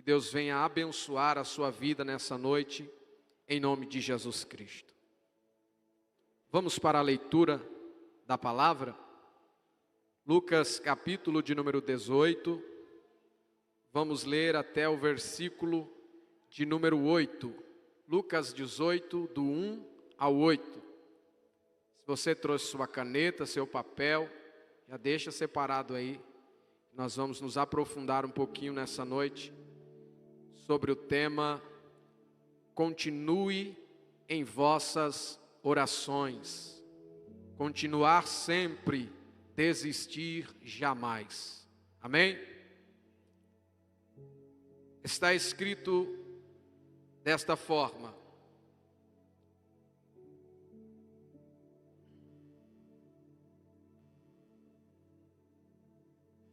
Deus venha abençoar a sua vida nessa noite, em nome de Jesus Cristo. Vamos para a leitura da palavra. Lucas capítulo de número 18. Vamos ler até o versículo de número 8. Lucas 18, do 1 ao 8. Se você trouxe sua caneta, seu papel, já deixa separado aí. Nós vamos nos aprofundar um pouquinho nessa noite sobre o tema Continue em vossas orações. Continuar sempre, desistir jamais. Amém? Está escrito desta forma: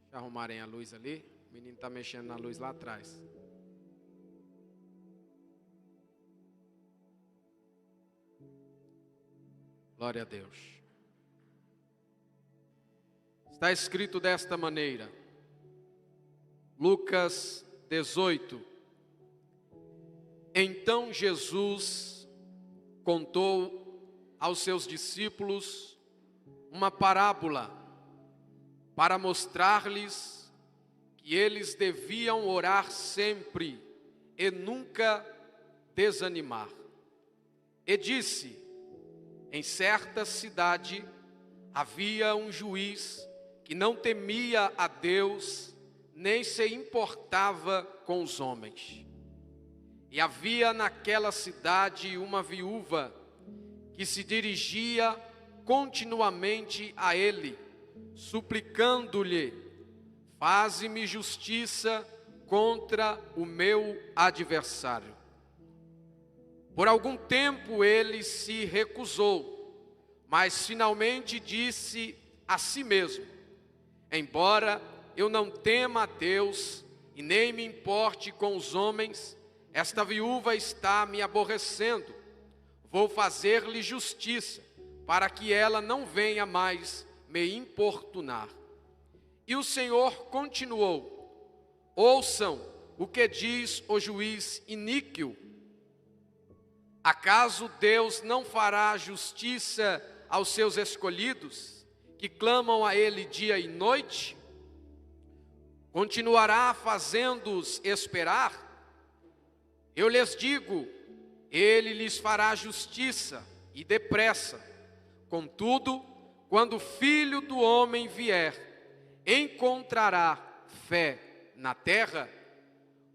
deixa eu arrumarem a luz ali. O menino está mexendo na luz lá atrás. Glória a Deus. Está escrito desta maneira, Lucas 18. Então Jesus contou aos seus discípulos uma parábola para mostrar-lhes que eles deviam orar sempre e nunca desanimar. E disse: em certa cidade havia um juiz que não temia a Deus, nem se importava com os homens. E havia naquela cidade uma viúva que se dirigia continuamente a ele, suplicando-lhe: faze-me justiça contra o meu adversário. Por algum tempo ele se recusou, mas finalmente disse a si mesmo: embora eu não tema a Deus e nem me importe com os homens, esta viúva está me aborrecendo. Vou fazer-lhe justiça, para que ela não venha mais me importunar. E o Senhor continuou: ouçam o que diz o juiz iníquo. Acaso Deus não fará justiça aos seus escolhidos, que clamam a Ele dia e noite? Continuará fazendo-os esperar? Eu lhes digo, Ele lhes fará justiça e depressa. Contudo, quando o Filho do Homem vier, encontrará fé na terra?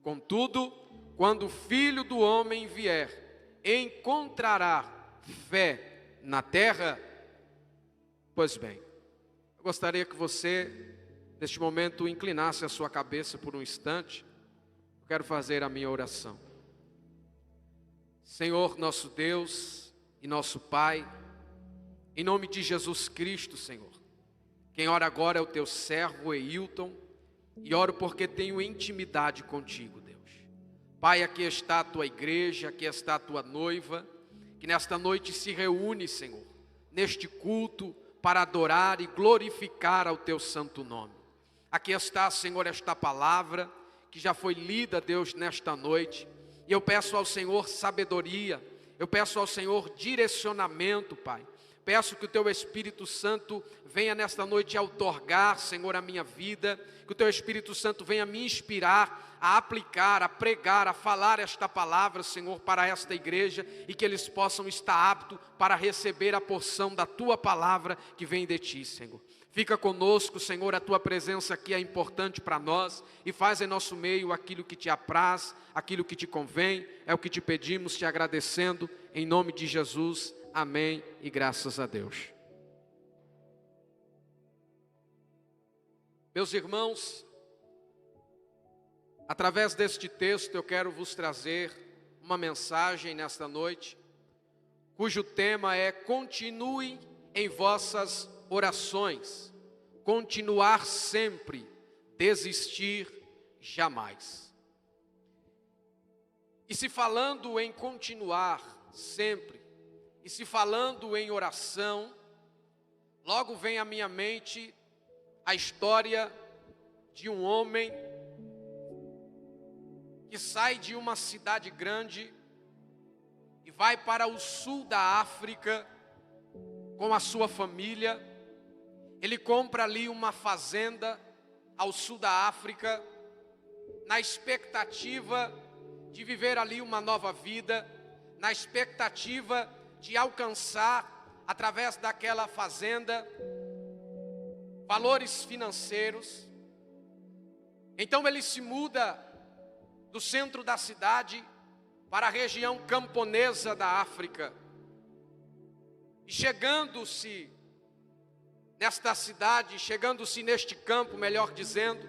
Contudo, quando o Filho do Homem vier, encontrará fé na terra? Pois bem, eu gostaria que você, neste momento, inclinasse a sua cabeça por um instante. Eu quero fazer a minha oração. Senhor, nosso Deus e nosso Pai, em nome de Jesus Cristo, Senhor, quem ora agora é o teu servo Eilton, e oro porque tenho intimidade contigo, Deus. Pai, aqui está a tua igreja, aqui está a tua noiva, que nesta noite se reúne, Senhor, neste culto, para adorar e glorificar ao teu santo nome. Aqui está, Senhor, esta palavra, que já foi lida, Deus, nesta noite, e eu peço ao Senhor sabedoria, eu peço ao Senhor direcionamento, Pai. Peço que o Teu Espírito Santo venha nesta noite a outorgar, Senhor, a minha vida, que o Teu Espírito Santo venha me inspirar a aplicar, a pregar, a falar esta palavra, Senhor, para esta igreja, e que eles possam estar aptos para receber a porção da Tua palavra que vem de Ti, Senhor. Fica conosco, Senhor, a Tua presença aqui é importante para nós, e faz em nosso meio aquilo que Te apraz, aquilo que Te convém, é o que Te pedimos, Te agradecendo, em nome de Jesus. Amém e graças a Deus. Meus irmãos, através deste texto eu quero vos trazer uma mensagem nesta noite, cujo tema é: continue em vossas orações, continuar sempre, desistir jamais. E se falando em continuar sempre, e se falando em oração, logo vem à minha mente a história de um homem que sai de uma cidade grande e vai para o sul da África com a sua família. Ele compra ali uma fazenda ao sul da África, na expectativa de viver ali uma nova vida, na expectativa de alcançar, através daquela fazenda, valores financeiros. Então ele se muda do centro da cidade para a região camponesa da África. E chegando-se nesta cidade, chegando-se neste campo, melhor dizendo,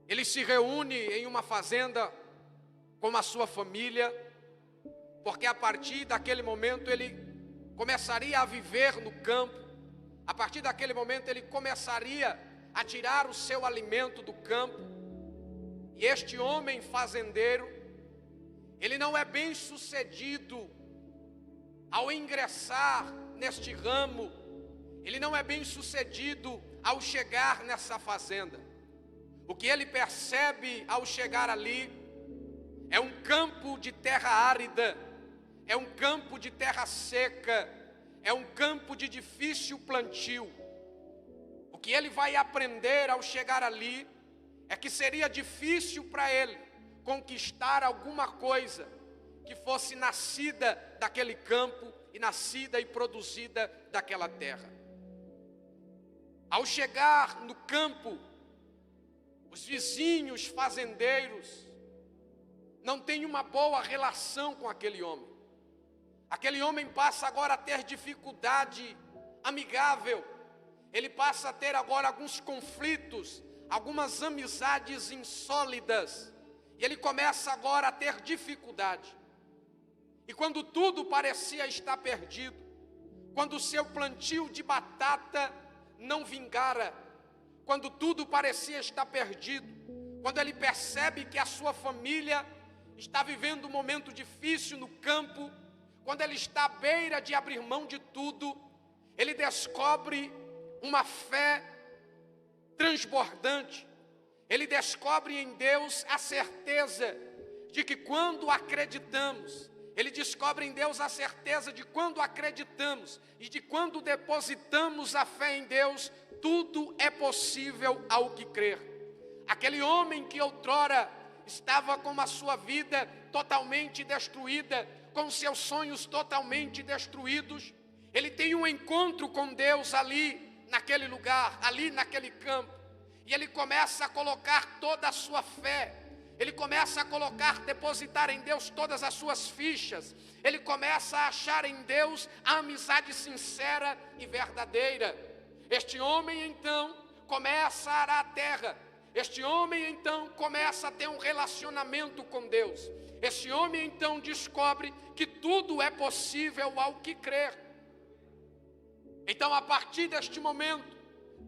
ele se reúne em uma fazenda com a sua família, porque a partir daquele momento ele começaria a viver no campo, a partir daquele momento ele começaria a tirar o seu alimento do campo. E este homem fazendeiro, ele não é bem sucedido ao ingressar neste ramo, ele não é bem sucedido ao chegar nessa fazenda. O que ele percebe ao chegar ali é um campo de terra árida, é um campo de terra seca, é um campo de difícil plantio. O que ele vai aprender ao chegar ali é que seria difícil para ele conquistar alguma coisa que fosse nascida daquele campo e nascida e produzida daquela terra. Ao chegar no campo, os vizinhos fazendeiros não têm uma boa relação com aquele homem. Aquele homem passa agora a ter dificuldade amigável, ele passa a ter agora alguns conflitos, algumas amizades insólidas, e ele começa agora a ter dificuldade. E quando tudo parecia estar perdido, quando o seu plantio de batata não vingara, quando tudo parecia estar perdido, quando ele percebe que a sua família está vivendo um momento difícil no campo, quando ele está à beira de abrir mão de tudo, ele descobre uma fé transbordante. Ele descobre em Deus a certeza de que quando acreditamos, ele descobre em Deus a certeza de quando acreditamos e de quando depositamos a fé em Deus, tudo é possível ao que crer. Aquele homem que outrora estava com a sua vida totalmente destruída, com seus sonhos totalmente destruídos, ele tem um encontro com Deus ali naquele lugar, ali naquele campo, e ele começa a colocar toda a sua fé, ele começa a colocar, depositar em Deus todas as suas fichas, ele começa a achar em Deus a amizade sincera e verdadeira. Este homem então começa a arar a terra, este homem então começa a ter um relacionamento com Deus, este homem então descobre que tudo é possível ao que crer. Então, a partir deste momento,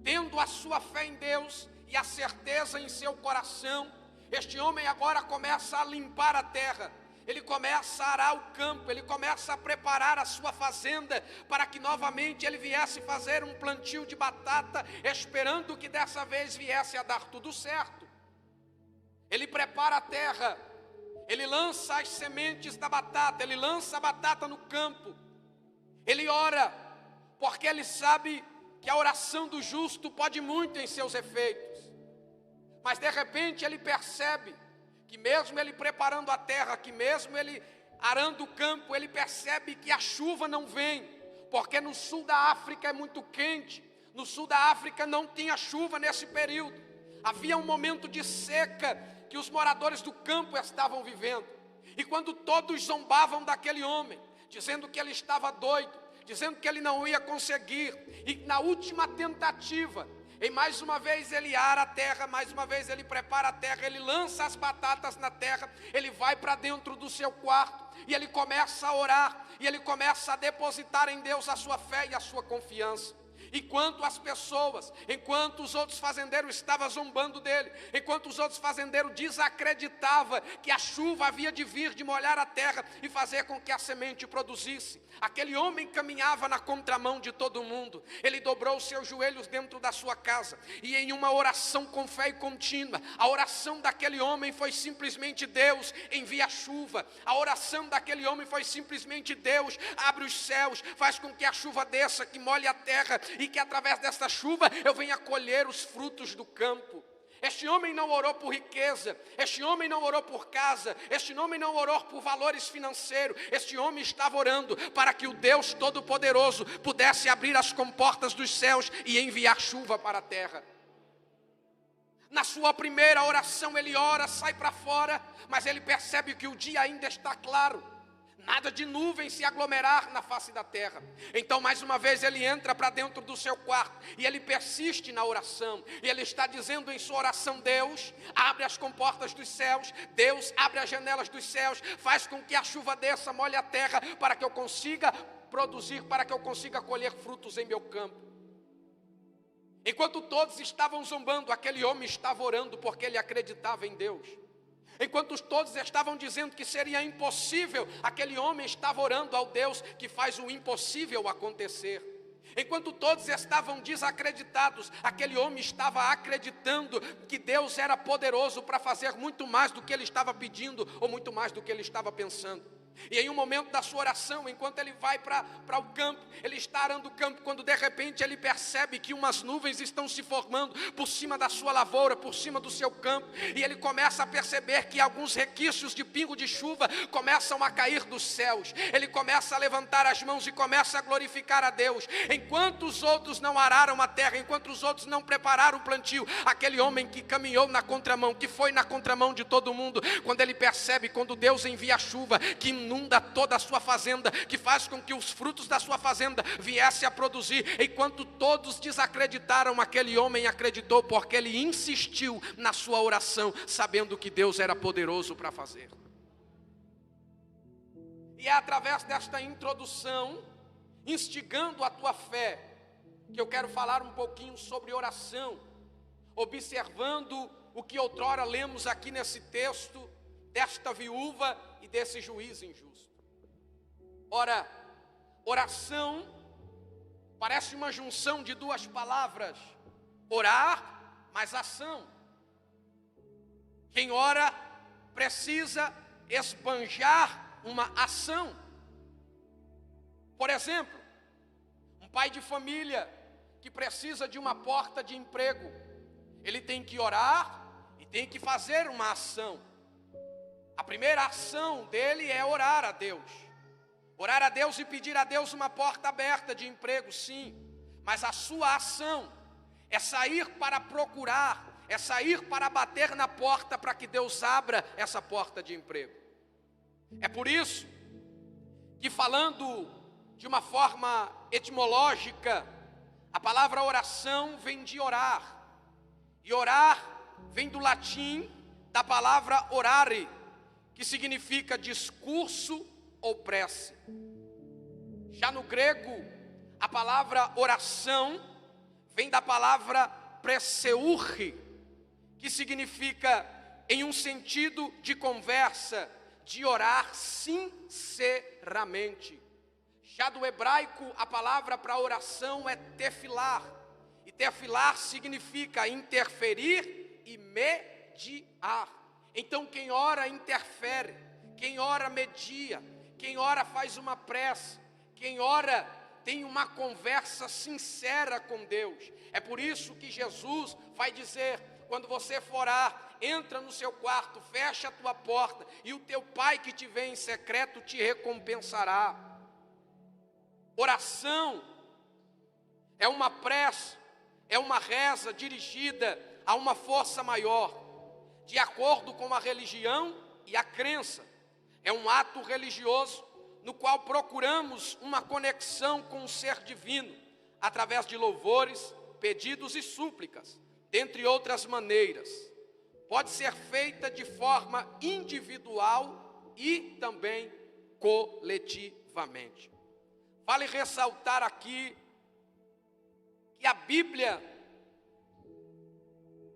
tendo a sua fé em Deus e a certeza em seu coração, este homem agora começa a limpar a terra, ele começa a arar o campo, ele começa a preparar a sua fazenda, para que novamente ele viesse fazer um plantio de batata, esperando que dessa vez viesse a dar tudo certo. Ele prepara a terra, ele lança as sementes da batata, ele lança a batata no campo, ele ora, porque ele sabe que a oração do justo pode muito em seus efeitos. Mas de repente ele percebe que mesmo ele preparando a terra, que mesmo ele arando o campo, ele percebe que a chuva não vem, porque no sul da África é muito quente, no sul da África não tinha chuva nesse período, havia um momento de seca que os moradores do campo estavam vivendo, e quando todos zombavam daquele homem, dizendo que ele estava doido, dizendo que ele não ia conseguir, e na última tentativa, e mais uma vez ele ara a terra, mais uma vez ele prepara a terra, ele lança as batatas na terra, ele vai para dentro do seu quarto, e ele começa a orar, e ele começa a depositar em Deus a sua fé e a sua confiança. Enquanto as pessoas, enquanto os outros fazendeiros estavam zombando dele, enquanto os outros fazendeiros desacreditavam que a chuva havia de vir, de molhar a terra e fazer com que a semente produzisse, aquele homem caminhava na contramão de todo mundo. Ele dobrou os seus joelhos dentro da sua casa e em uma oração com fé e contínua, a oração daquele homem foi simplesmente: Deus, envia chuva. A oração daquele homem foi simplesmente: Deus, abre os céus, faz com que a chuva desça, que molhe a terra e que através desta chuva eu venha colher os frutos do campo. Este homem não orou por riqueza, este homem não orou por casa, este homem não orou por valores financeiros, este homem estava orando para que o Deus Todo-Poderoso pudesse abrir as comportas dos céus e enviar chuva para a terra. Na sua primeira oração ele ora, sai para fora, mas ele percebe que o dia ainda está claro. Nada de nuvem se aglomerar na face da terra. Então mais uma vez ele entra para dentro do seu quarto e ele persiste na oração. E ele está dizendo em sua oração: Deus, abre as comportas dos céus. Deus, abre as janelas dos céus. Faz com que a chuva desça, molhe a terra, para que eu consiga produzir, para que eu consiga colher frutos em meu campo. Enquanto todos estavam zombando, aquele homem estava orando porque ele acreditava em Deus. Enquanto todos estavam dizendo que seria impossível, aquele homem estava orando ao Deus que faz o impossível acontecer. Enquanto todos estavam desacreditados, aquele homem estava acreditando que Deus era poderoso para fazer muito mais do que ele estava pedindo ou muito mais do que ele estava pensando. E em um momento da sua oração, enquanto ele vai para o campo, ele está arando o campo, quando de repente ele percebe que umas nuvens estão se formando por cima da sua lavoura, por cima do seu campo, e ele começa a perceber que alguns requisitos de pingo de chuva começam a cair dos céus. Ele começa a levantar as mãos e começa a glorificar a Deus. Enquanto os outros não araram a terra, enquanto os outros não prepararam o plantio, aquele homem que caminhou na contramão, que foi na contramão de todo mundo, quando ele percebe, quando Deus envia a chuva, que inunda toda a sua fazenda, que faz com que os frutos da sua fazenda viessem a produzir. Enquanto todos desacreditaram, aquele homem acreditou, porque ele insistiu na sua oração, sabendo que Deus era poderoso para fazer. E é através desta introdução, instigando a tua fé, que eu quero falar um pouquinho sobre oração, observando o que outrora lemos aqui nesse texto, desta viúva e desse juiz injusto. Ora, oração parece uma junção de duas palavras: orar mais ação. Quem ora precisa esbanjar uma ação. Por exemplo, um pai de família que precisa de uma porta de emprego, ele tem que orar e tem que fazer uma ação. A primeira ação dele é orar a Deus. Orar a Deus e pedir a Deus uma porta aberta de emprego, sim. Mas a sua ação é sair para procurar, é sair para bater na porta para que Deus abra essa porta de emprego. É por isso que, falando de uma forma etimológica, a palavra oração vem de orar. E orar vem do latim, da palavra orare, que significa discurso ou prece. Já no grego, a palavra oração vem da palavra preseurre, que significa, em um sentido de conversa, de orar sinceramente. Já do hebraico, a palavra para oração é tefilar, e tefilar significa interferir e mediar. Então quem ora interfere, quem ora media, quem ora faz uma prece, quem ora tem uma conversa sincera com Deus. É por isso que Jesus vai dizer, quando você for orar, entra no seu quarto, fecha a tua porta, e o teu pai que te vê em secreto te recompensará. Oração é uma prece, é uma reza dirigida a uma força maior, de acordo com a religião e a crença. É um ato religioso no qual procuramos uma conexão com o ser divino, através de louvores, pedidos e súplicas, dentre outras maneiras. Pode ser feita de forma individual e também coletivamente. Vale ressaltar aqui que a Bíblia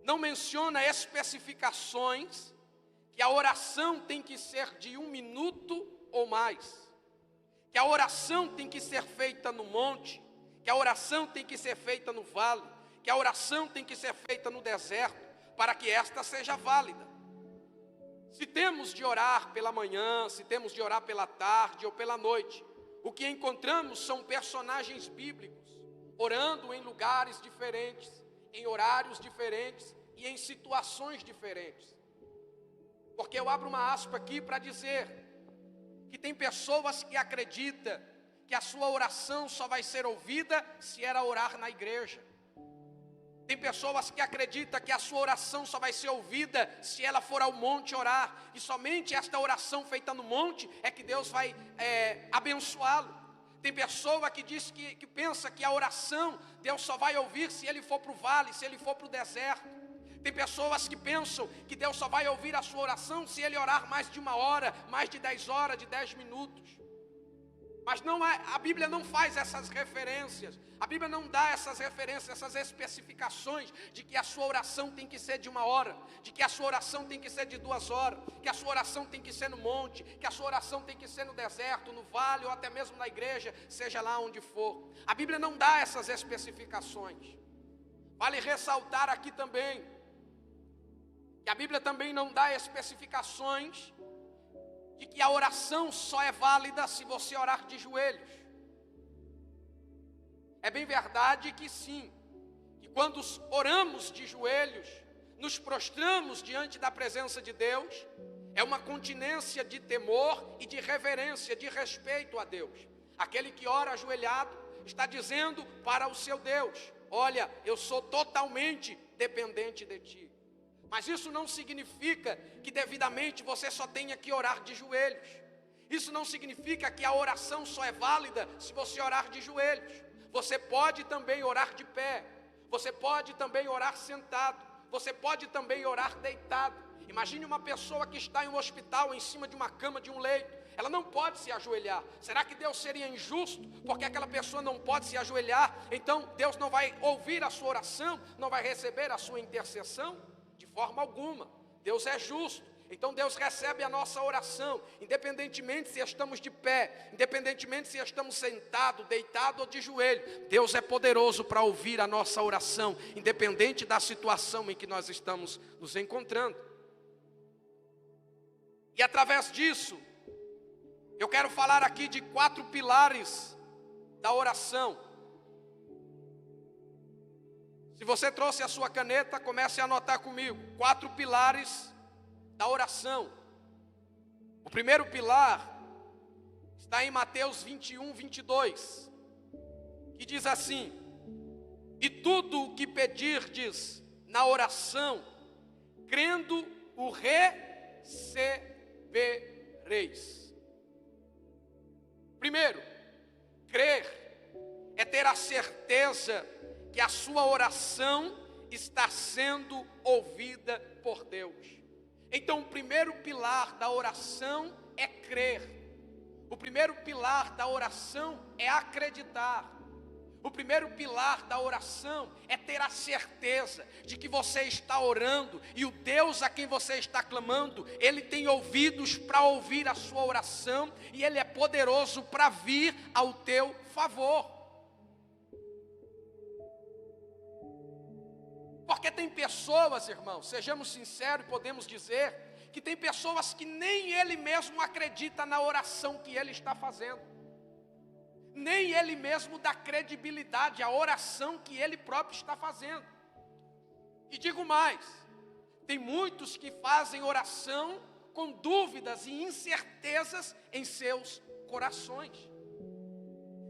não menciona especificações, que a oração tem que ser de 1 minuto ou mais, que a oração tem que ser feita no monte, que a oração tem que ser feita no vale, que a oração tem que ser feita no deserto, para que esta seja válida. Se temos de orar pela manhã, se temos de orar pela tarde ou pela noite, o que encontramos são personagens bíblicos, orando em lugares diferentes, em horários diferentes e em situações diferentes. Porque eu abro uma aspa aqui para dizer que tem pessoas que acreditam que a sua oração só vai ser ouvida se ela orar na igreja. Tem pessoas que acreditam que a sua oração só vai ser ouvida se ela for ao monte orar. E somente esta oração feita no monte é que Deus vai abençoá-lo. Tem pessoa que diz que pensa que a oração Deus só vai ouvir se ele for para o vale, se ele for para o deserto. Tem pessoas que pensam que Deus só vai ouvir a sua oração se ele orar mais de 1 hora, mais de 10 horas, de 10 minutos. Mas não é, a Bíblia não faz essas referências. A Bíblia não dá essas referências, essas especificações de que a sua oração tem que ser de 1 hora, de que a sua oração tem que ser de 2 horas, que a sua oração tem que ser no monte, que a sua oração tem que ser no deserto, no vale ou até mesmo na igreja, seja lá onde for. A Bíblia não dá essas especificações. Vale ressaltar aqui também que a Bíblia também não dá especificações de que a oração só é válida se você orar de joelhos. É bem verdade que sim, que quando oramos de joelhos, nos prostramos diante da presença de Deus, é uma continência de temor e de reverência, de respeito a Deus. Aquele que ora ajoelhado está dizendo para o seu Deus: olha, eu sou totalmente dependente de ti. Mas isso não significa que devidamente você só tenha que orar de joelhos. Isso não significa que a oração só é válida se você orar de joelhos. Você pode também orar de pé. Você pode também orar sentado. Você pode também orar deitado. Imagine uma pessoa que está em um hospital, em cima de uma cama, de um leito. Ela não pode se ajoelhar. Será que Deus seria injusto porque aquela pessoa não pode se ajoelhar? Então Deus não vai ouvir a sua oração, não vai receber a sua intercessão? De forma alguma. Deus é justo. Então Deus recebe a nossa oração, independentemente se estamos de pé, independentemente se estamos sentados, deitados ou de joelho. Deus é poderoso para ouvir a nossa oração, independente da situação em que nós estamos nos encontrando. E através disso, eu quero falar aqui de 4 pilares da oração. Se você trouxe a sua caneta, comece a anotar comigo. 4 pilares da oração. O primeiro pilar está em Mateus 21, 22, que diz assim: e tudo o que pedirdes na oração, crendo o recebereis. Primeiro, crer é ter a certeza que a sua oração está sendo ouvida por Deus. Então o primeiro pilar da oração é crer. O primeiro pilar da oração é acreditar. O primeiro pilar da oração é ter a certeza de que você está orando e o Deus a quem você está clamando, Ele tem ouvidos para ouvir a sua oração e Ele é poderoso para vir ao teu favor. Porque tem pessoas, irmãos, sejamos sinceros e podemos dizer que tem pessoas que nem ele mesmo acredita na oração que ele está fazendo. Nem ele mesmo dá credibilidade à oração que ele próprio está fazendo. E digo mais, tem muitos que fazem oração com dúvidas e incertezas em seus corações.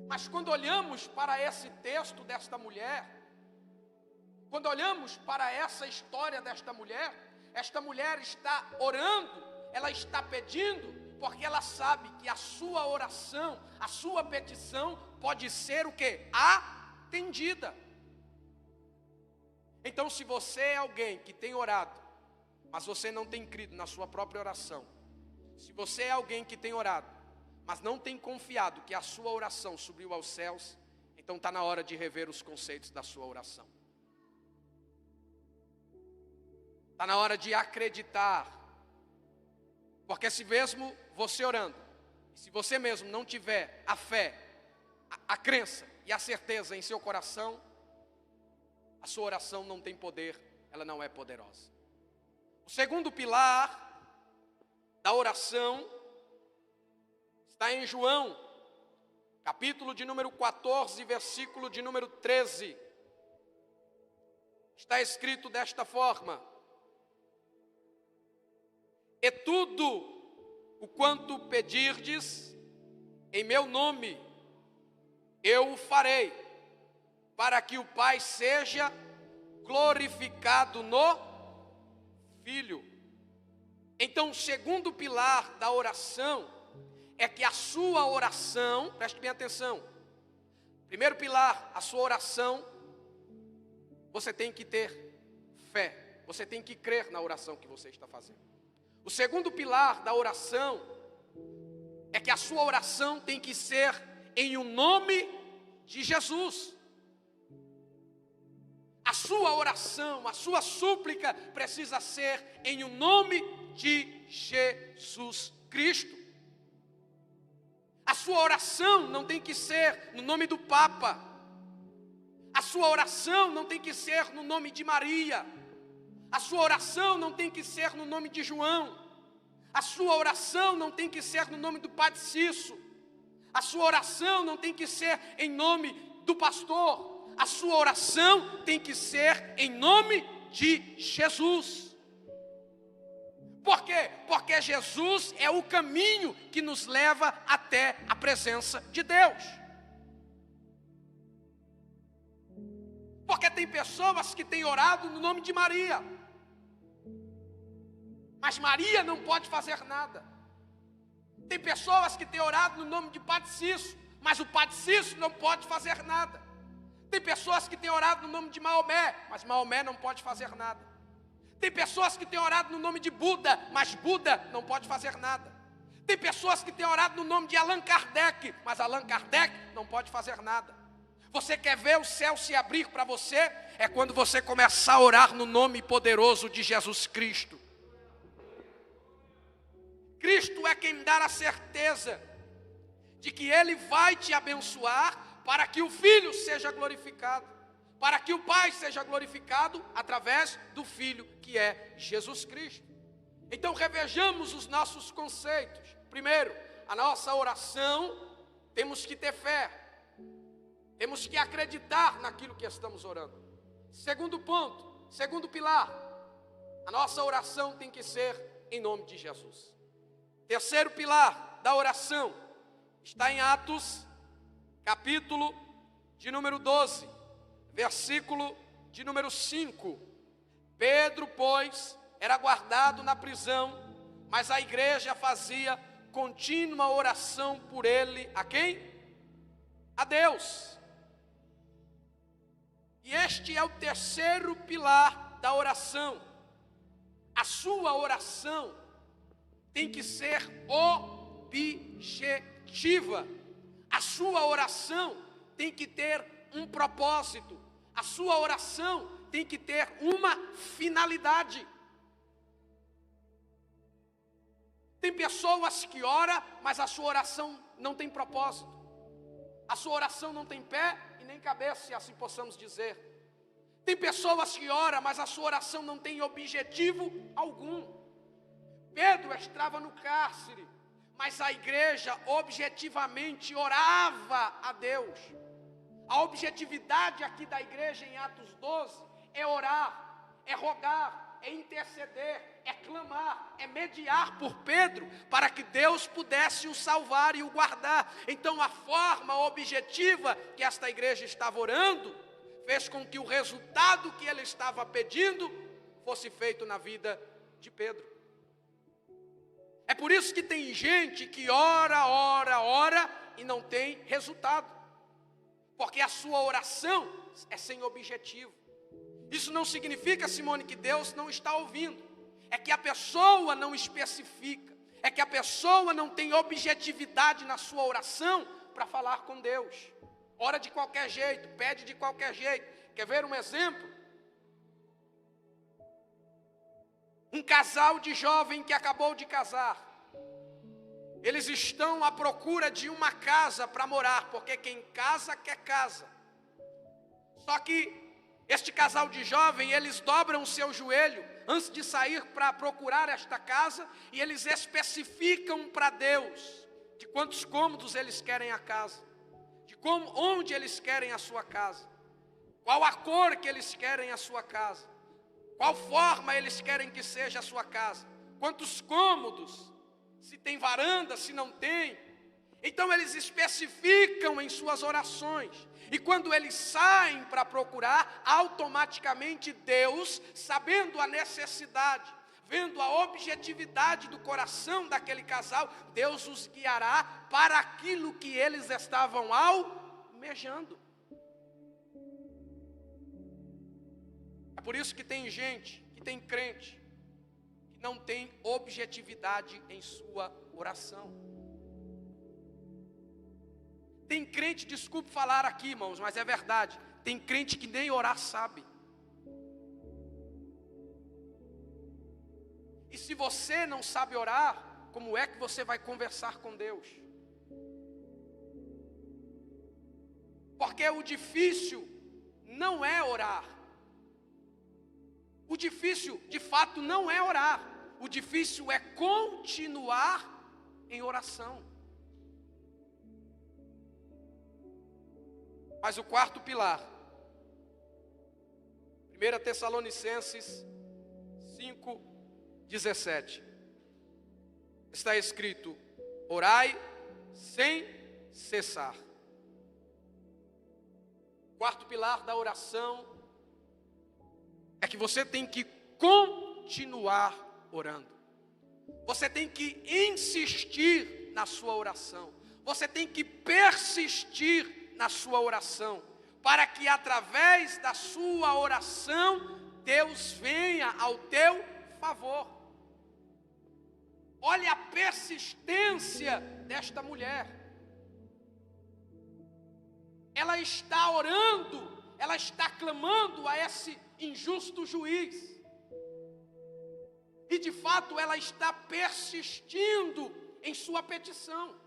Mas quando olhamos para esse texto desta mulher, quando olhamos para essa história desta mulher, esta mulher está orando, ela está pedindo, porque ela sabe que a sua oração, a sua petição pode ser o quê? Atendida. Então, se você é alguém que tem orado, mas você não tem crido na sua própria oração, se você é alguém que tem orado, mas não tem confiado que a sua oração subiu aos céus, então Então está na hora de rever os conceitos da sua oração. Está na hora de acreditar. Porque se mesmo você orando, se você mesmo não tiver a fé, a crença e a certeza em seu coração, a sua oração não tem poder, ela não é poderosa. O segundo pilar da oração está em João, capítulo de número 14, versículo de número 13. Está escrito desta forma: e tudo o quanto pedirdes em meu nome, eu o farei, para que o Pai seja glorificado no Filho. Então, o segundo pilar da oração é que a sua oração, preste bem atenção. Primeiro pilar, a sua oração, você tem que ter fé, você tem que crer na oração que você está fazendo. O segundo pilar da oração é que a sua oração tem que ser em o nome de Jesus. A sua oração, a sua súplica precisa ser em o nome de Jesus Cristo. A sua oração não tem que ser no nome do Papa. A sua oração não tem que ser no nome de Maria. A sua oração não tem que ser no nome de João. A sua oração não tem que ser no nome do Padre Cício. A sua oração não tem que ser em nome do pastor. A sua oração tem que ser em nome de Jesus. Por quê? Porque Jesus é o caminho que nos leva até a presença de Deus. Porque tem pessoas que têm orado no nome de Maria, mas Maria não pode fazer nada. Tem pessoas que têm orado no nome de Padre Cício, mas o Padre Cício não pode fazer nada. Tem pessoas que têm orado no nome de Maomé, mas Maomé não pode fazer nada. Tem pessoas que têm orado no nome de Buda, mas Buda não pode fazer nada. Tem pessoas que têm orado no nome de Allan Kardec, mas Allan Kardec não pode fazer nada. Você quer ver o céu se abrir para você? É quando você começar a orar no nome poderoso de Jesus Cristo. Cristo é quem dá a certeza de que Ele vai te abençoar para que o Filho seja glorificado, para que o Pai seja glorificado através do Filho, que é Jesus Cristo. Então revejamos os nossos conceitos. Primeiro, a nossa oração, temos que ter fé, temos que acreditar naquilo que estamos orando. Segundo ponto, segundo pilar, a nossa oração tem que ser em nome de Jesus. Terceiro pilar da oração está em Atos, capítulo de número 12, versículo de número 5. Pedro, pois, era guardado na prisão, mas a igreja fazia contínua oração por ele. A quem? A Deus. E este é o terceiro pilar da oração. A sua oração tem que ser objetiva. A sua oração tem que ter um propósito. A sua oração tem que ter uma finalidade. Tem pessoas que oram, mas a sua oração não tem propósito. A sua oração não tem pé e nem cabeça, se assim possamos dizer. Tem pessoas que oram, mas a sua oração não tem objetivo algum. Pedro estava no cárcere, mas a igreja objetivamente orava a Deus. A objetividade aqui da igreja em Atos 12 é orar, é rogar, é interceder, é clamar, é mediar por Pedro, para que Deus pudesse o salvar e o guardar. Então a forma objetiva que esta igreja estava orando, fez com que o resultado que ele estava pedindo, fosse feito na vida de Pedro. É por isso que tem gente que ora e não tem resultado. Porque a sua oração é sem objetivo. Isso não significa, Simone, que Deus não está ouvindo. É que a pessoa não especifica. É que a pessoa não tem objetividade na sua oração para falar com Deus. ora de qualquer jeito, pede de qualquer jeito. Quer ver um exemplo? Um casal de jovem que acabou de casar. Eles estão à procura de uma casa para morar, porque quem casa quer casa. Só que este casal de jovem, eles dobram o seu joelho antes de sair para procurar esta casa, e eles especificam para Deus de quantos cômodos eles querem a casa, de onde eles querem a sua casa, qual a cor que eles querem a sua casa, qual forma eles querem que seja a sua casa, quantos cômodos, se tem varanda, se não tem. Então eles especificam em suas orações, e quando eles saem para procurar, automaticamente Deus, sabendo a necessidade, vendo a objetividade do coração daquele casal, Deus os guiará para aquilo que eles estavam almejando. É por isso que tem gente, que tem crente, que não tem objetividade em sua oração. Tem crente, desculpe falar aqui, irmãos, mas é verdade, tem crente que nem orar sabe. E se você não sabe orar, como é que você vai conversar com Deus? Porque o difícil não é orar. O difícil, de fato, não é orar. O difícil é continuar em oração. Mas o quarto pilar, 1 Tessalonicenses 5:17, está escrito: orai sem cessar. O quarto pilar da oração é que você tem que continuar orando. Você tem que insistir na sua oração. Você tem que persistir na sua oração, para que através da sua oração, Deus venha ao teu favor. Olha a persistência desta mulher. Ela está orando, ela está clamando a esse injusto juiz. E de fato ela está persistindo em sua petição.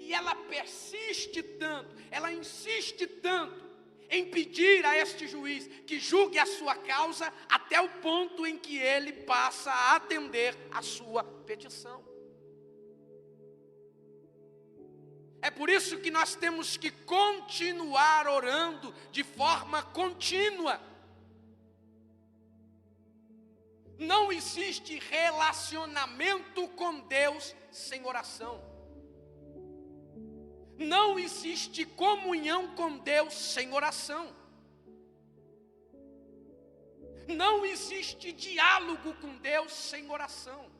E ela persiste tanto, ela insiste tanto em pedir a este juiz que julgue a sua causa, até o ponto em que ele passa a atender a sua petição. É por isso que nós temos que continuar orando de forma contínua. Não existe relacionamento com Deus sem oração. Não existe comunhão com Deus sem oração. Não existe diálogo com Deus sem oração.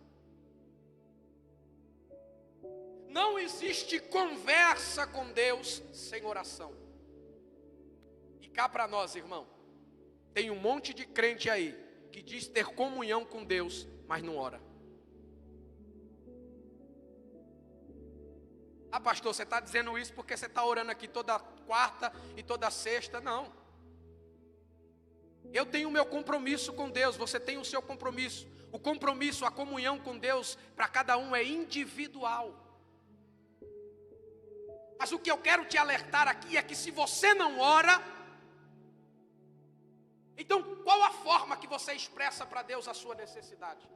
Não existe conversa com Deus sem oração. E cá para nós, irmão, tem um monte de crente aí que diz ter comunhão com Deus, mas não ora. Ah, pastor, você está dizendo isso porque você está orando aqui toda quarta e toda sexta. Não. Eu tenho o meu compromisso com Deus, você tem o seu compromisso. O compromisso, a comunhão com Deus, para cada um é individual. Mas o que eu quero te alertar aqui é que se você não ora, então qual a forma que você expressa para Deus a sua necessidade?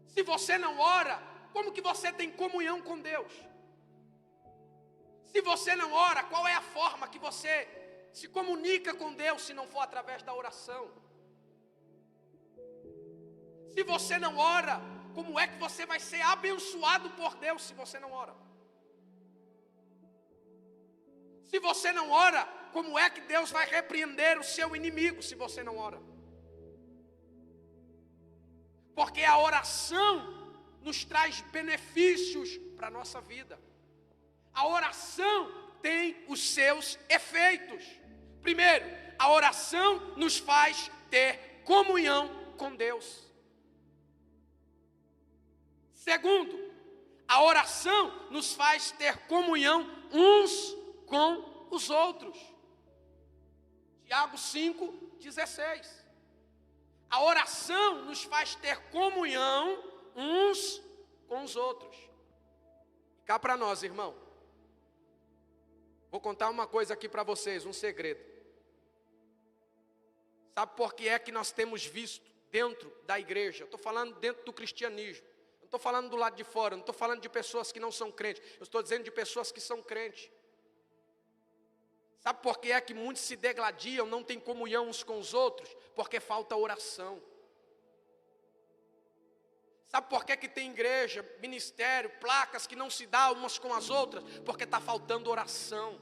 Se você não ora, como que você tem comunhão com Deus? Se você não ora, qual é a forma que você se comunica com Deus, se não for através da oração? Se você não ora, como é que você vai ser abençoado por Deus se você não ora? Se você não ora, como é que Deus vai repreender o seu inimigo se você não ora? Porque a oração nos traz benefícios para a nossa vida. A oração tem os seus efeitos. Primeiro, a oração nos faz ter comunhão com Deus. Segundo, A oração nos faz ter comunhão uns com os outros. Tiago 5,16. A oração nos faz ter comunhão uns com os outros. Cá para nós, irmão. Vou contar uma coisa aqui para vocês, um segredo. Sabe por que é que nós temos visto dentro da igreja? Eu estou falando dentro do cristianismo. Eu não estou falando do lado de fora, eu não estou falando de pessoas que não são crentes. Eu estou dizendo de pessoas que são crentes. Sabe por que é que muitos se degladiam, não têm comunhão uns com os outros? Porque falta oração. Sabe por que tem igreja, ministério, placas que não se dão umas com as outras? Porque está faltando oração.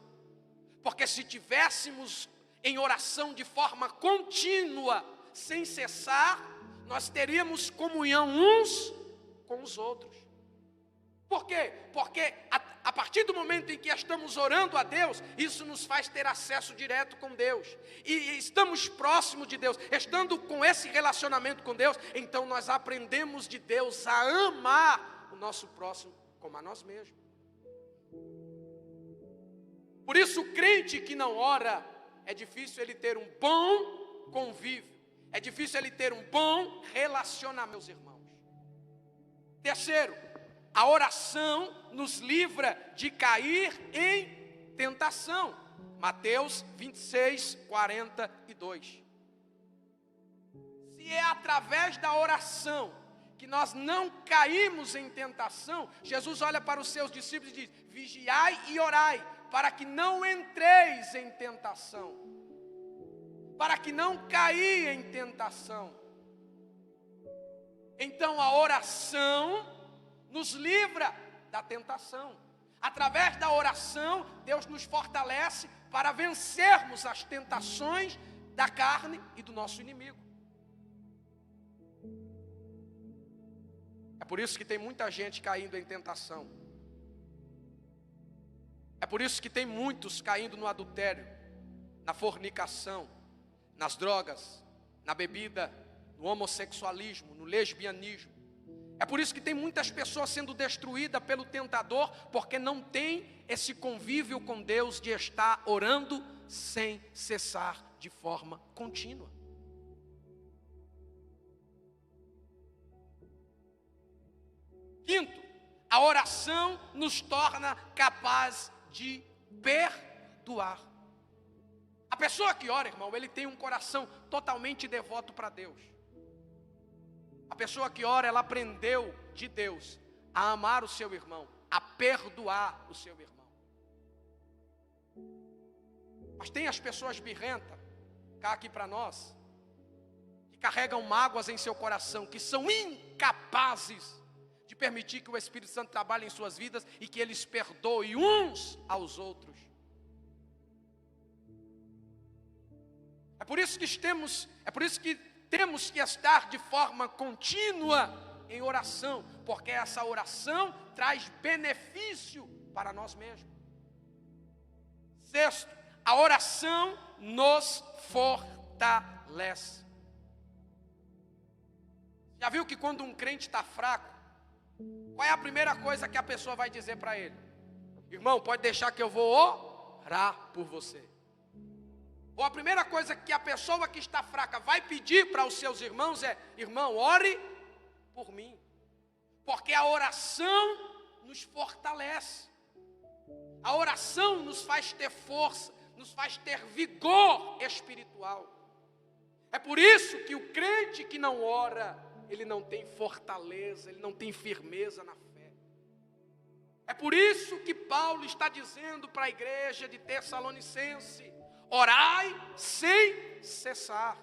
Porque se tivéssemos em oração de forma contínua, sem cessar, nós teríamos comunhão uns com os outros. Por quê? Porque a partir do momento em que estamos orando a Deus, isso nos faz ter acesso direto com Deus. E estamos próximos de Deus, estando com esse relacionamento com Deus, então nós aprendemos de Deus a amar o nosso próximo como a nós mesmos. Por isso o crente que não ora, é difícil ele ter um bom convívio. É difícil ele ter um bom relacionamento, meus irmãos. Terceiro, a oração nos livra de cair em tentação. Mateus 26:42. Se é através da oração que nós não caímos em tentação, Jesus olha para os seus discípulos e diz: vigiai e orai, para que não entreis em tentação. Para que não caí em tentação. Então a oração nos livra da tentação. Através da oração, Deus nos fortalece para vencermos as tentações da carne e do nosso inimigo. É por isso que tem muita gente caindo em tentação. É por isso que tem muitos caindo no adultério, na fornicação, nas drogas, na bebida, no homossexualismo, no lesbianismo. É por isso que tem muitas pessoas sendo destruídas pelo tentador, porque não tem esse convívio com Deus de estar orando sem cessar de forma contínua. Quinto, a oração nos torna capaz de perdoar. A pessoa que ora, irmão, ele tem um coração totalmente devoto para Deus. A pessoa que ora, ela aprendeu de Deus a amar o seu irmão, a perdoar o seu irmão. Mas tem as pessoas birrentas, cá aqui para nós, que carregam mágoas em seu coração, que são incapazes de permitir que o Espírito Santo trabalhe em suas vidas e que eles perdoem uns aos outros. É por isso que temos que estar de forma contínua em oração, porque essa oração traz benefício para nós mesmos. Sexto, a oração nos fortalece. Já viu que quando um crente está fraco, qual é a primeira coisa que a pessoa vai dizer para ele? Irmão, pode deixar que eu vou orar por você. Ou a primeira coisa que a pessoa que está fraca vai pedir para os seus irmãos é: irmão, ore por mim. Porque a oração nos fortalece. A oração nos faz ter força, nos faz ter vigor espiritual. É por isso que o crente que não ora, ele não tem fortaleza, ele não tem firmeza na fé. É por isso que Paulo está dizendo para a igreja de Tessalonicense: orai sem cessar.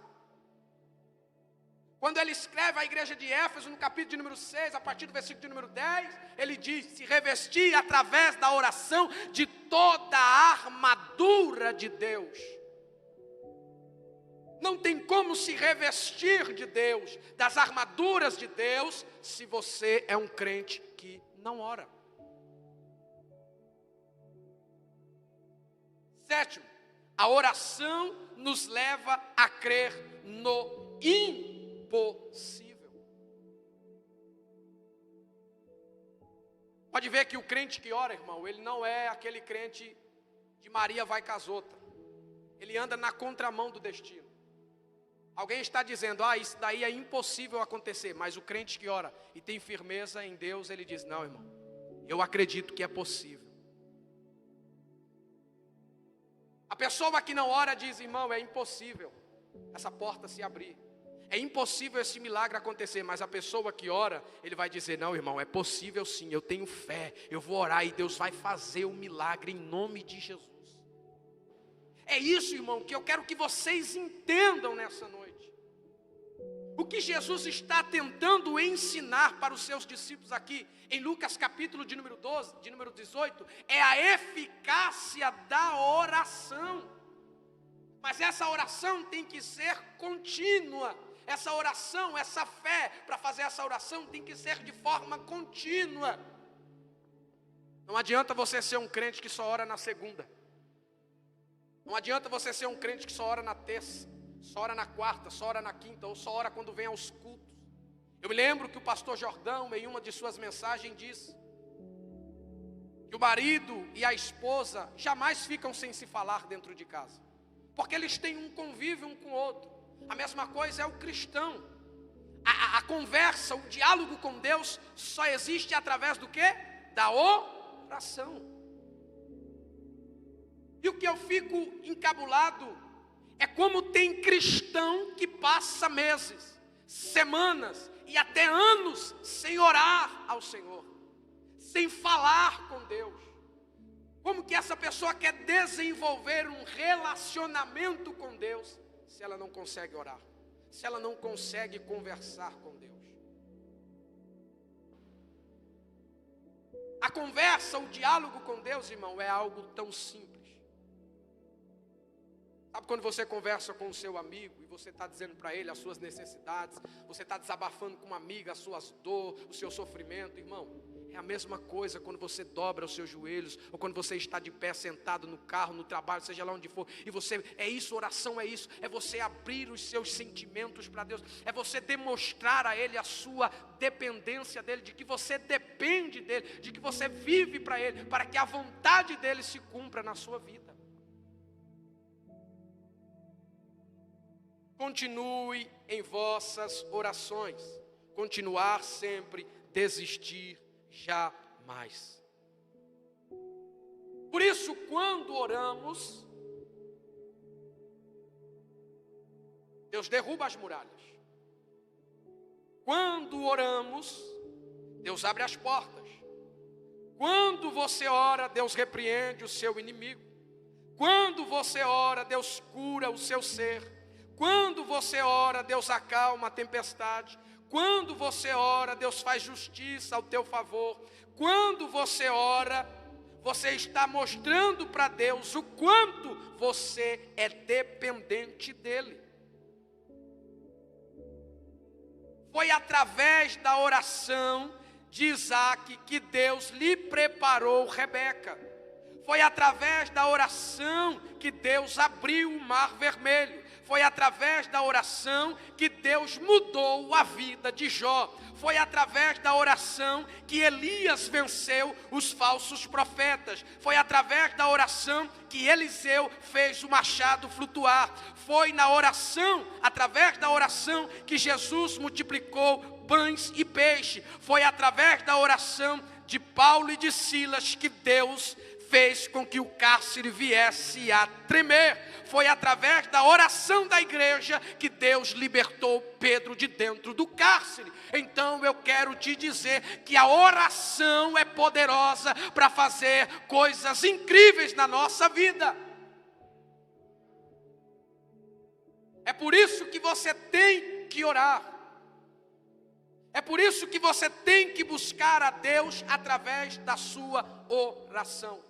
Quando ele escreve à igreja de Éfeso, no capítulo de número 6, a partir do versículo de número 10, ele diz: se revestir através da oração de toda a armadura de Deus. Não tem como se revestir de Deus, das armaduras de Deus, se você é um crente que não ora. Sétimo, a oração nos leva a crer no impossível. Pode ver que o crente que ora, irmão, ele não é aquele crente de Maria vai casota. Ele anda na contramão do destino. Alguém está dizendo, isso daí é impossível acontecer. Mas o crente que ora e tem firmeza em Deus, ele diz, não, irmão, eu acredito que é possível. A pessoa que não ora diz, irmão, é impossível essa porta se abrir. É impossível esse milagre acontecer, mas a pessoa que ora, ele vai dizer, não, irmão, é possível sim, eu tenho fé, eu vou orar e Deus vai fazer o milagre em nome de Jesus. É isso, irmão, que eu quero que vocês entendam nessa noite. O que Jesus está tentando ensinar para os seus discípulos aqui, em Lucas capítulo de número 12, de número 18, é a eficácia da oração. Mas essa oração tem que ser contínua. Essa oração, essa fé, para fazer essa oração tem que ser de forma contínua. Não adianta você ser um crente que só ora na segunda. Não adianta você ser um crente que só ora na terça, só ora na quarta, só ora na quinta, ou só ora quando vem aos cultos. Eu me lembro que o pastor Jordão, em uma de suas mensagens, disse que o marido e a esposa jamais ficam sem se falar dentro de casa, porque eles têm um convívio um com o outro. A mesma coisa é o cristão. A conversa, o diálogo com Deus só existe através do quê? Da oração. E o que eu fico encabulado é como tem cristão que passa meses, semanas e até anos sem orar ao Senhor, sem falar com Deus. Como que essa pessoa quer desenvolver um relacionamento com Deus se ela não consegue orar, se ela não consegue conversar com Deus? A conversa, o diálogo com Deus, irmão, é algo tão simples. Sabe quando você conversa com o seu amigo e você está dizendo para ele as suas necessidades, você está desabafando com uma amiga as suas dores, o seu sofrimento, irmão? É a mesma coisa quando você dobra os seus joelhos, ou quando você está de pé sentado no carro, no trabalho, seja lá onde for, e você, é isso, oração é isso, é você abrir os seus sentimentos para Deus, é você demonstrar a Ele a sua dependência dEle, de que você depende dEle, de que você vive para Ele, para que a vontade dEle se cumpra na sua vida. Continue em vossas orações, continuar sempre, desistir jamais. Por isso, quando oramos, Deus derruba as muralhas. Quando oramos, Deus abre as portas. Quando você ora, Deus repreende o seu inimigo. Quando você ora, Deus cura o seu ser. Quando você ora, Deus acalma a tempestade. Quando você ora, Deus faz justiça ao teu favor. Quando você ora, você está mostrando para Deus o quanto você é dependente dEle. Foi através da oração de Isaac que Deus lhe preparou Rebeca. Foi através da oração que Deus abriu o mar vermelho. Foi através da oração que Deus mudou a vida de Jó. Foi através da oração que Elias venceu os falsos profetas. Foi através da oração que Eliseu fez o machado flutuar. Foi na oração, através da oração, que Jesus multiplicou pães e peixe. Foi através da oração de Paulo e de Silas que Deus fez com que o cárcere viesse a tremer. Foi através da oração da igreja que Deus libertou Pedro de dentro do cárcere. Então eu quero te dizer que a oração é poderosa para fazer coisas incríveis na nossa vida. É por isso que você tem que orar. É por isso que você tem que buscar a Deus através da sua oração.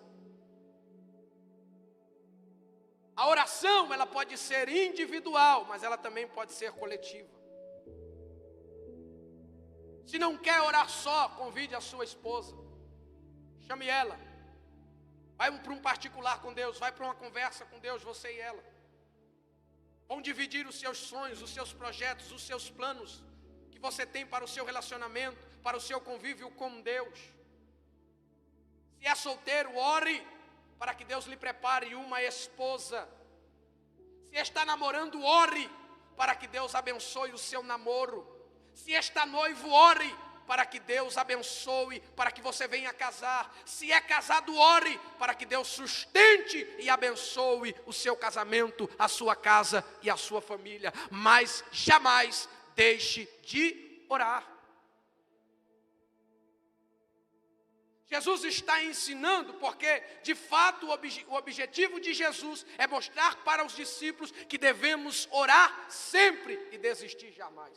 A oração, ela pode ser individual, mas ela também pode ser coletiva. Se não quer orar só, convide a sua esposa. Chame ela. Vai para um particular com Deus, vai para uma conversa com Deus, você e ela. Vão dividir os seus sonhos, os seus projetos, os seus planos que você tem para o seu relacionamento, para o seu convívio com Deus. Se é solteiro, ore para que Deus lhe prepare uma esposa. Se está namorando, ore para que Deus abençoe o seu namoro. Se está noivo, ore para que Deus abençoe, para que você venha casar. Se é casado, ore para que Deus sustente e abençoe o seu casamento, a sua casa e a sua família. Mas jamais deixe de orar. Jesus está ensinando porque, de fato, o objetivo de Jesus é mostrar para os discípulos que devemos orar sempre e desistir jamais.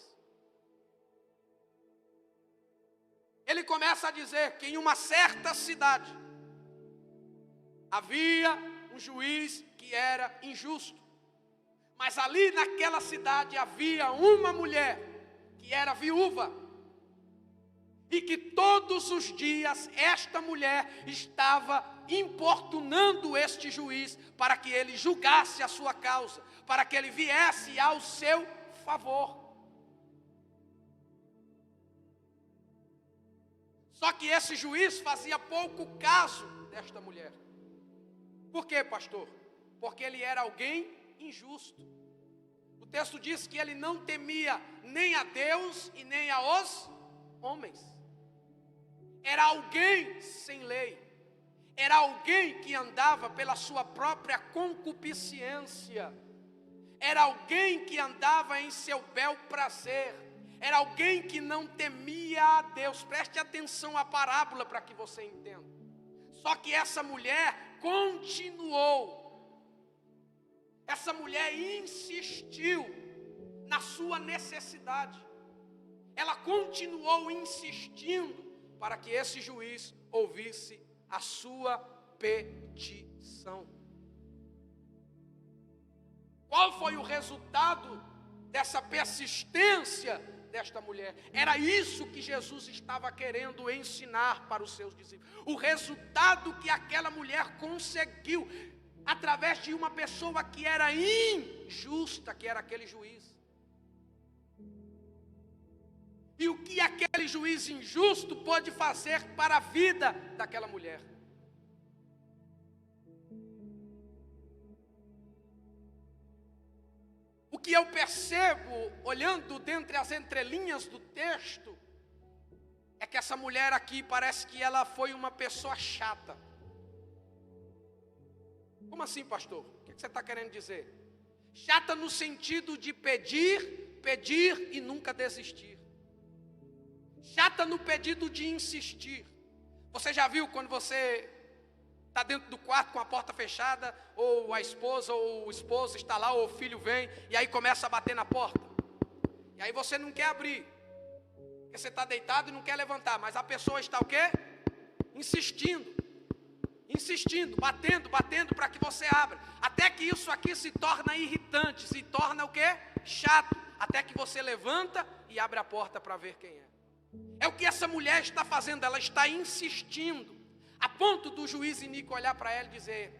Ele começa a dizer que em uma certa cidade havia um juiz que era injusto. Mas ali naquela cidade havia uma mulher que era viúva. E que todos os dias esta mulher estava importunando este juiz para que ele julgasse a sua causa, para que ele viesse ao seu favor. Só que esse juiz fazia pouco caso desta mulher. Por quê, pastor? Porque ele era alguém injusto. O texto diz que ele não temia nem a Deus e nem aos homens. Era alguém sem lei. Era alguém que andava pela sua própria concupiscência. Era alguém que andava em seu bel prazer. Era alguém que não temia a Deus. Preste atenção à parábola para que você entenda. Só que essa mulher continuou. Essa mulher insistiu na sua necessidade. Ela continuou insistindo para que esse juiz ouvisse a sua petição. Qual foi o resultado dessa persistência desta mulher? Era isso que Jesus estava querendo ensinar para os seus discípulos. O resultado que aquela mulher conseguiu, através de uma pessoa que era injusta, que era aquele juiz. E o que aquele juiz injusto pôde fazer para a vida daquela mulher? O que eu percebo, olhando dentre as entrelinhas do texto, é que essa mulher aqui parece que ela foi uma pessoa chata. Como assim, pastor? O que você está querendo dizer? Chata no sentido de pedir, pedir e nunca desistir. Chata no pedido de insistir. Você já viu quando você está dentro do quarto com a porta fechada, ou a esposa ou o esposo está lá, ou o filho vem, e aí começa a bater na porta. E aí você não quer abrir, porque você está deitado e não quer levantar, mas a pessoa está o quê? Insistindo, batendo para que você abra. Até que isso aqui se torna irritante, se torna o quê? Chato. Até que você levanta e abre a porta para ver quem é. É o que essa mulher está fazendo, ela está insistindo, a ponto do juiz iníquo olhar para ela e dizer: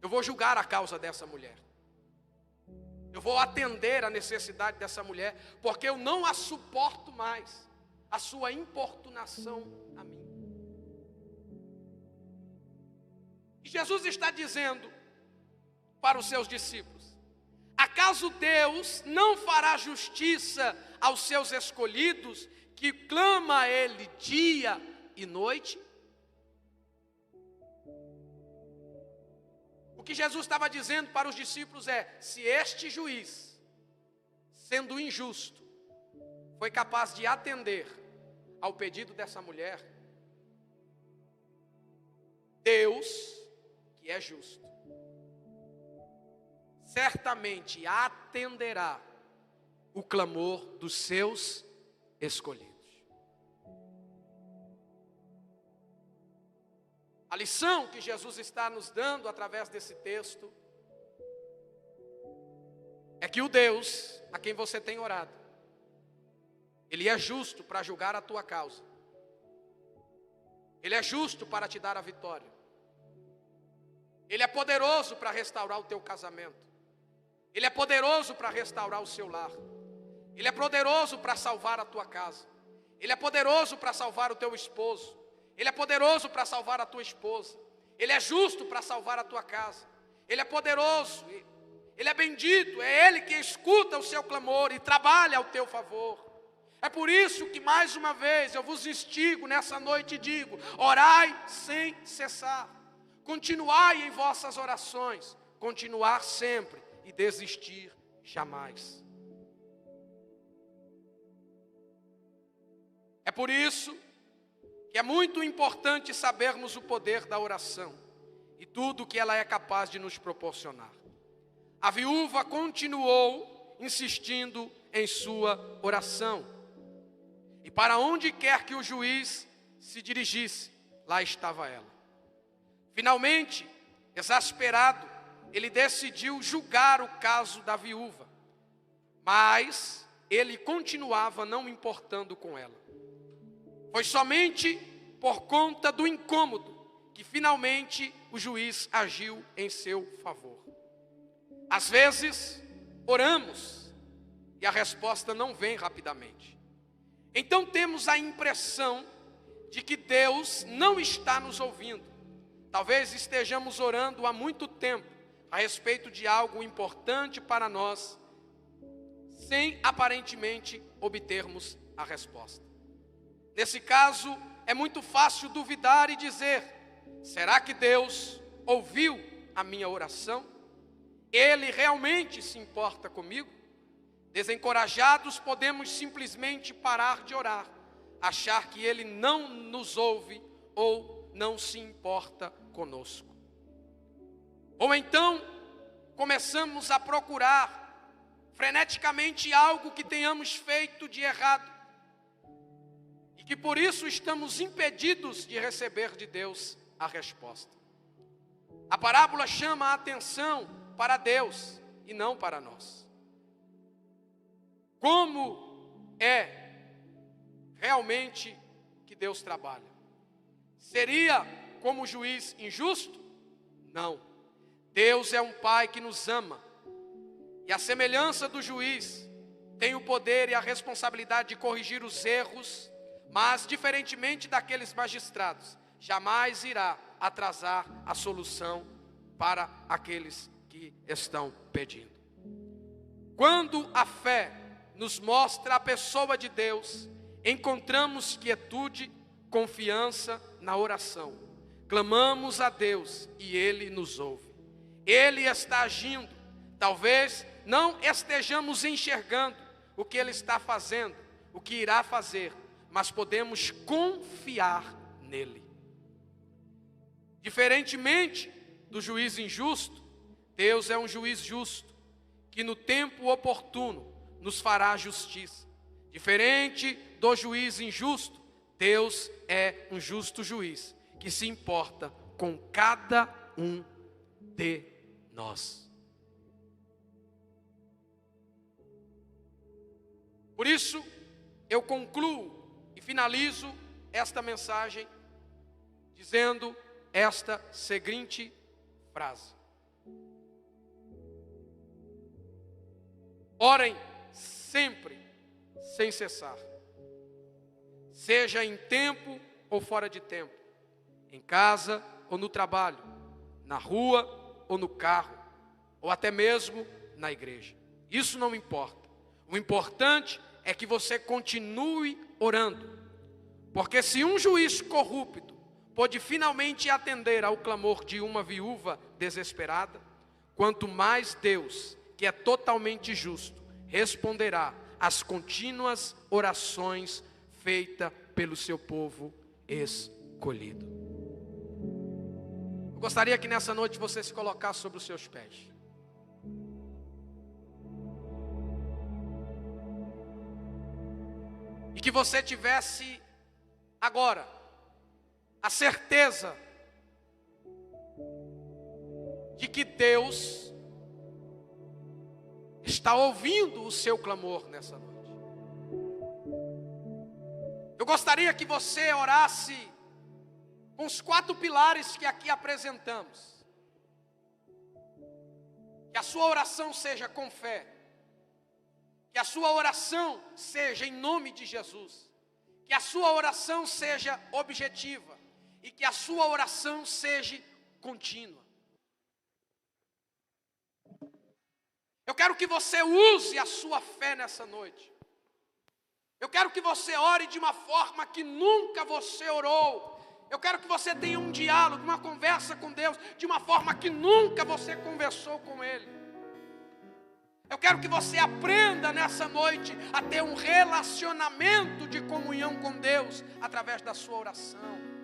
eu vou julgar a causa dessa mulher, eu vou atender a necessidade dessa mulher, porque eu não a suporto mais, a sua importunação a mim. E Jesus está dizendo para os seus discípulos: acaso Deus não fará justiça aos seus escolhidos, que clama a Ele dia e noite? O que Jesus estava dizendo para os discípulos é: se este juiz, sendo injusto, foi capaz de atender ao pedido dessa mulher, Deus, que é justo, certamente atenderá o clamor dos seus escolhidos. A lição que Jesus está nos dando através desse texto é que o Deus a quem você tem orado, Ele é justo para julgar a tua causa. Ele é justo para te dar a vitória. Ele é poderoso para restaurar o teu casamento. Ele é poderoso para restaurar o seu lar. Ele é poderoso para salvar a tua casa. Ele é poderoso para salvar o teu esposo. Ele é poderoso para salvar a tua esposa. Ele é justo para salvar a tua casa. Ele é poderoso, Ele é bendito, é Ele que escuta o seu clamor e trabalha ao teu favor. É por isso que mais uma vez eu vos instigo nessa noite e digo: orai sem cessar, continuai em vossas orações, continuar sempre e desistir jamais. É por isso que é muito importante sabermos o poder da oração e tudo o que ela é capaz de nos proporcionar. A viúva continuou insistindo em sua oração. E para onde quer que o juiz se dirigisse, lá estava ela. Finalmente, exasperado, ele decidiu julgar o caso da viúva. Mas ele continuava não importando com ela. Foi somente por conta do incômodo que finalmente o juiz agiu em seu favor. Às vezes, oramos e a resposta não vem rapidamente. Então temos a impressão de que Deus não está nos ouvindo. Talvez estejamos orando há muito tempo a respeito de algo importante para nós, sem aparentemente obtermos a resposta. Nesse caso, é muito fácil duvidar e dizer: será que Deus ouviu a minha oração? Ele realmente se importa comigo? Desencorajados, podemos simplesmente parar de orar, achar que Ele não nos ouve ou não se importa conosco. Ou então, começamos a procurar freneticamente algo que tenhamos feito de errado e que por isso estamos impedidos de receber de Deus a resposta. A parábola chama a atenção para Deus e não para nós. Como é realmente que Deus trabalha? Seria como juiz injusto? Não. Deus é um Pai que nos ama. E a semelhança do juiz, tem o poder e a responsabilidade de corrigir os erros, mas diferentemente daqueles magistrados, jamais irá atrasar a solução para aqueles que estão pedindo. Quando a fé nos mostra a pessoa de Deus, encontramos quietude, confiança na oração. Clamamos a Deus e Ele nos ouve. Ele está agindo. Talvez não estejamos enxergando o que Ele está fazendo, o que irá fazer, mas podemos confiar nele. Diferentemente do juiz injusto, Deus é um juiz justo, que no tempo oportuno nos fará justiça. Diferente do juiz injusto, Deus é um justo juiz, que se importa com cada um de nós. Por isso, eu concluo e finalizo esta mensagem dizendo esta seguinte frase: orem sempre, sem cessar, seja em tempo ou fora de tempo, em casa ou no trabalho, na rua ou no carro, ou até mesmo na igreja. Isso não importa. O importante é que você continue orando, porque se um juiz corrupto pôde finalmente atender ao clamor de uma viúva desesperada, quanto mais Deus, que é totalmente justo, responderá às contínuas orações feitas pelo seu povo escolhido. Eu gostaria que nessa noite você se colocasse sobre os seus pés. E que você tivesse agora a certeza de que Deus está ouvindo o seu clamor nessa noite. Eu gostaria que você orasse com os 4 pilares que aqui apresentamos. Que a sua oração seja com fé. Que a sua oração seja em nome de Jesus. Que a sua oração seja objetiva. e que a sua oração seja contínua. Eu quero que você use a sua fé nessa noite. Eu quero que você ore de uma forma que nunca você orou. Eu quero que você tenha um diálogo, uma conversa com Deus, de uma forma que nunca você conversou com Ele. Eu quero que você aprenda nessa noite a ter um relacionamento de comunhão com Deus através da sua oração.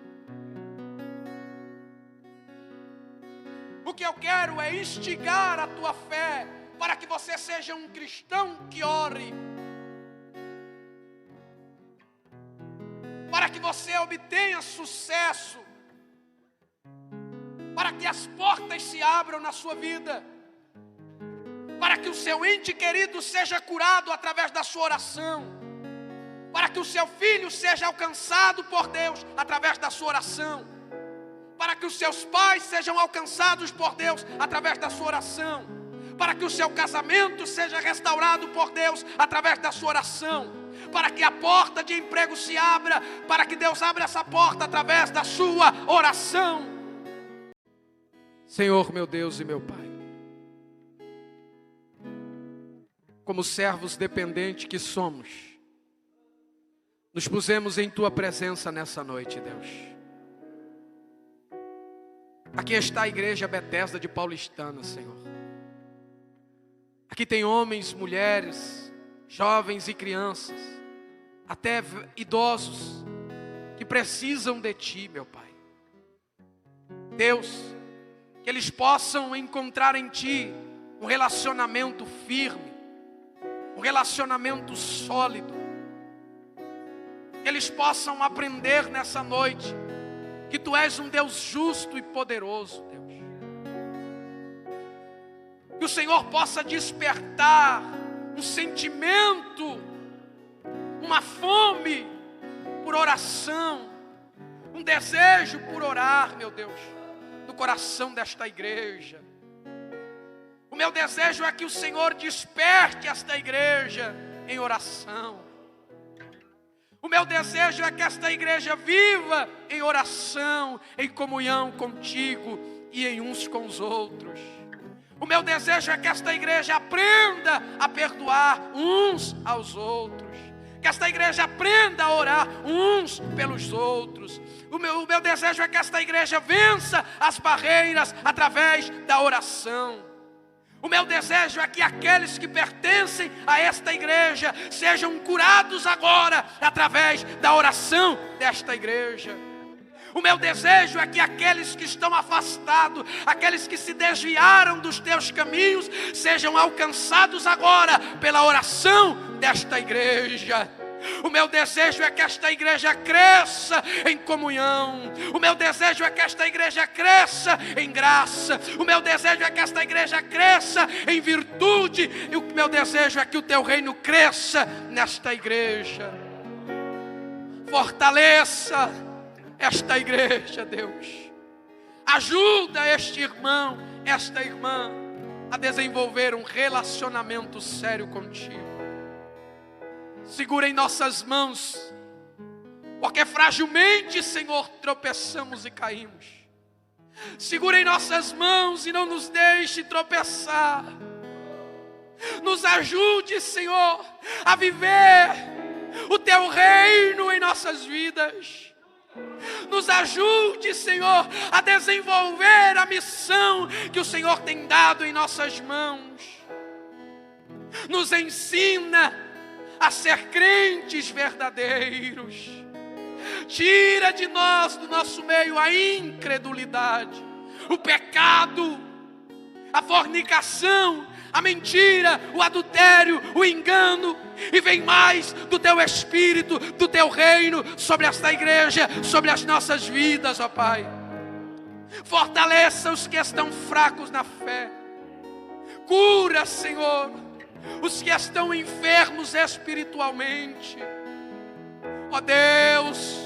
O que eu quero é instigar a tua fé para que você seja um cristão que ore, para que você obtenha sucesso, para que as portas se abram na sua vida, para que o seu ente querido seja curado através da sua oração, para que o seu filho seja alcançado por Deus através da sua oração, para que os seus pais sejam alcançados por Deus através da sua oração, para que o seu casamento seja restaurado por Deus através da sua oração, para que a porta de emprego se abra, para que Deus abra essa porta através da sua oração. Senhor, meu Deus e meu Pai, como servos dependentes que somos, nos pusemos em Tua presença nessa noite, Deus. Aqui está a igreja Betesda de Paulistana, Senhor. Aqui tem homens, mulheres, jovens e crianças, até idosos, que precisam de Ti, meu Pai. Deus, que eles possam encontrar em Ti um relacionamento firme, um relacionamento sólido. Que eles possam aprender nessa noite que Tu és um Deus justo e poderoso, Deus. Que o Senhor possa despertar um sentimento, uma fome por oração, um desejo por orar, meu Deus, no coração desta igreja. O meu desejo é que o Senhor desperte esta igreja em oração. O meu desejo é que esta igreja viva em oração, em comunhão contigo e em uns com os outros. O meu desejo é que esta igreja aprenda a perdoar uns aos outros. Que esta igreja aprenda a orar uns pelos outros. O meu desejo é que esta igreja vença as barreiras através da oração. O meu desejo é que aqueles que pertencem a esta igreja sejam curados agora através da oração desta igreja. O meu desejo é que aqueles que estão afastados, aqueles que se desviaram dos teus caminhos, sejam alcançados agora pela oração desta igreja. O meu desejo é que esta igreja cresça em comunhão. O meu desejo é que esta igreja cresça em graça. O meu desejo é que esta igreja cresça em virtude. E o meu desejo é que o teu reino cresça nesta igreja. Fortaleça esta igreja, Deus. Ajuda este irmão, esta irmã a desenvolver um relacionamento sério contigo. Segura em nossas mãos, porque fragilmente, Senhor, tropeçamos e caímos. Segura em nossas mãos e não nos deixe tropeçar. Nos ajude, Senhor, a viver o teu reino em nossas vidas. Nos ajude, Senhor, a desenvolver a missão que o Senhor tem dado em nossas mãos. Nos ensina a ser crentes verdadeiros. Tira de nós, do nosso meio, a incredulidade, o pecado, a fornicação, a mentira, o adultério, o engano, e vem mais do teu Espírito, do teu reino sobre esta igreja, sobre as nossas vidas, ó Pai. Fortaleça os que estão fracos na fé. Cura, Senhor, os que estão enfermos espiritualmente. Ó Deus,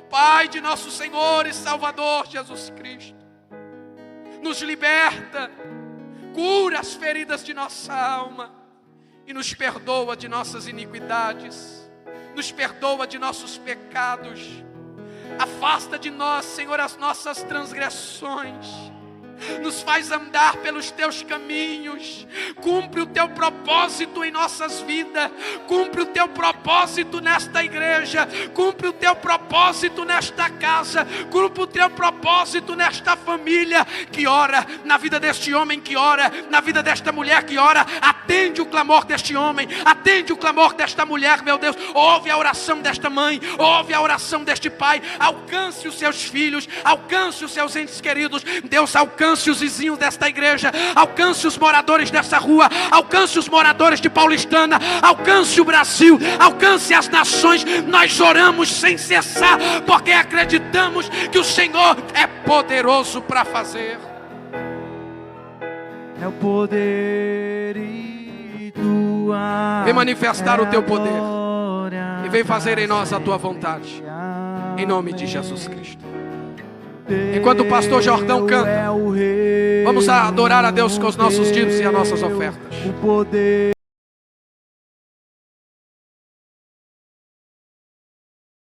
Pai de nosso Senhor e Salvador Jesus Cristo, nos liberta, cura as feridas de nossa alma e nos perdoa de nossas iniquidades, nos perdoa de nossos pecados. Afasta de nós, Senhor, as nossas transgressões. Nos faz andar pelos teus caminhos. Cumpre o teu propósito em nossas vidas. Cumpre o teu propósito nesta igreja. Cumpre o teu propósito nesta casa. Cumpre o teu propósito nesta família que ora, na vida deste homem que ora, na vida desta mulher que ora. Atende o clamor deste homem, atende o clamor desta mulher, meu Deus. Ouve a oração desta mãe, ouve a oração deste pai. Alcance os seus filhos, alcance os seus entes queridos. Deus, alcance os vizinhos desta igreja, alcance os moradores dessa rua, alcance os moradores de Paulistana, alcance o Brasil, alcance as nações. Nós oramos sem cessar, porque acreditamos que o Senhor é poderoso para fazer. É o poder e tua. Vem manifestar o teu poder e vem fazer em nós a tua vontade, em nome de Jesus Cristo. Enquanto o pastor Jordão canta, vamos adorar a Deus com os nossos dízimos e as nossas ofertas.